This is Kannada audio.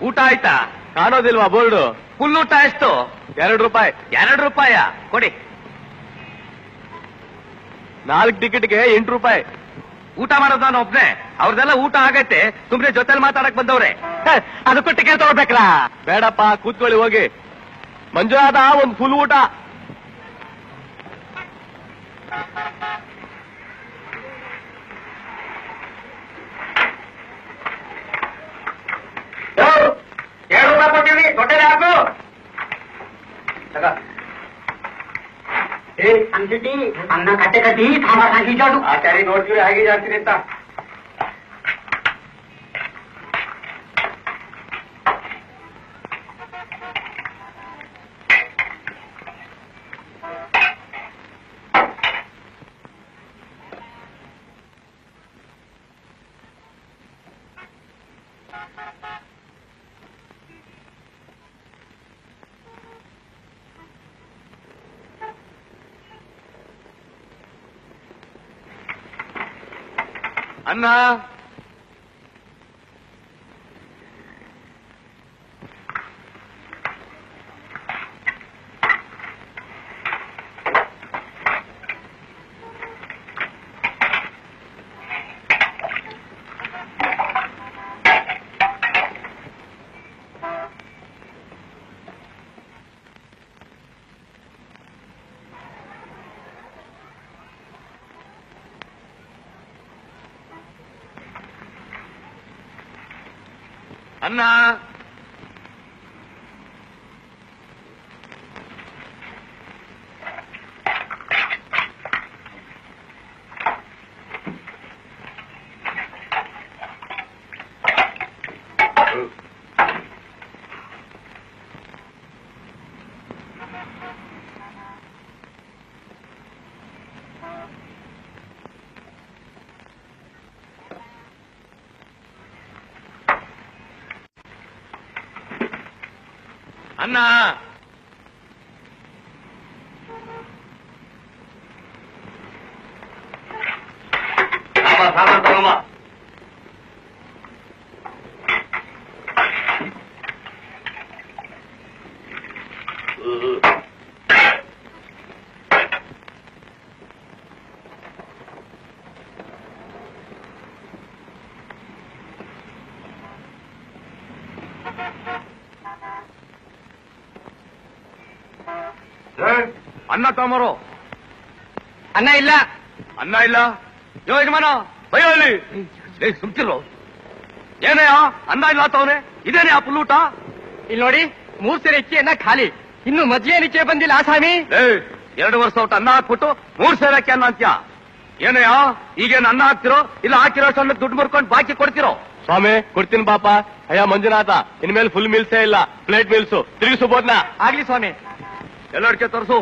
ಊಟ ಆಯ್ತಾ? ಕಾಣೋದಿಲ್ವಾ ಬೋರ್ಡು? ಫುಲ್ ಊಟ ಎಷ್ಟು? ₹2. ₹2 ಕೊಡಿ. 4 ಟಿಕೆಟ್ಗೆ ₹8. ಊಟ ಮಾಡೋದು ನಾನು ಒಬ್ನೇ, ಅವ್ರದೆಲ್ಲ ಊಟ ಆಗೈತೆ. ಸುಮ್ನೆ ಜೊತೆಲಿ ಮಾತಾಡಕ್ ಬಂದವ್ರೆ. ಅದಕ್ಕೂ ಟಿಕೆಟ್ ತಗೋಬೇಕಲ್ಲ? ಬೇಡಪ್ಪ, ಕೂತ್ಕೊಳ್ಳಿ ಹೋಗಿ. ಮಂಜುನಾಥ, ಒಂದು ಫುಲ್ ಊಟ. ₹2 ಕೊಟ್ಟಿವಿ, ದೊಡ್ಡದೇ ಹಾಕು. ಅಂತಿಟ್ಟಿ ಅನ್ನ ಕಟ್ಟೆ ಕಟ್ಟಿ ಸಾಂಬಾರ್ ಹಾಕಿ ಜಾಡು ಆಚಾರಿ ನೋಡ್ತೀವಿ ಹಾಗೆ ಜಾಸ್ತಿ ಅಂತ. ಅನ್ನ ಅನ್ನ ಅನ್ನ ಸಾಮಾನು ತಗೊಮ್ಮ. ಅನ್ನ ತಗೊಂಬರು. ಅನ್ನ ಇಲ್ಲ. ಅನ್ನ ಇಲ್ಲ? ಯಜಮಾನ ಬಯ್ಯೋ ಇಲ್ಲಿ. ಸುಮ್ತಿರು. ಏನಯ್ಯ ಅನ್ನ ಇಲ್ಲ ತವನೆ? ಇದೇನೇ ಆ ಪುಲ್ಲೂಟ? ಇಲ್ಲಿ ನೋಡಿ, 3 ಸೇರೆ ಅಕ್ಕಿ ಅನ್ನ ಖಾಲಿ. ಇನ್ನು ಮಜ್ಜಿಗೆ ನಿಚ್ಚೆ ಬಂದಿಲ್ಲ ಆಸಾಮಿ. 2 ವರ್ಷ ಊಟ ಅನ್ನ ಹಾಕ್ಬಿಟ್ಟು 3 ಸೇರಕ್ಕೆ ಅನ್ನ ಅಂತ್ಯ. ಏನಯ್ಯ ಈಗೇನು ಅನ್ನ ಹಾಕ್ತಿರೋ ಇಲ್ಲ ಹಾಕಿರೋ ಸಣ್ಣ ದುಡ್ಡು ಮುರ್ಕೊಂಡು ಬಾಕಿ ಕೊಡ್ತಿರೋ? ಸ್ವಾಮಿ, ಕೊಡ್ತೀನಿ ಪಾಪ. ಅಯ್ಯ ಮಂಜುನಾಥ, ಇನ್ಮೇಲೆ ಫುಲ್ ಮೀಲ್ಸೇ ಇಲ್ಲ, ಪ್ಲೇಟ್ ಮೀಲ್ಸು. ತಿರುಗಿಸು ಬೋದ್ನ. ಆಗ್ಲಿ ಸ್ವಾಮಿ. ಎಲ್ಲರಿಗೆ ತೋರಿಸು.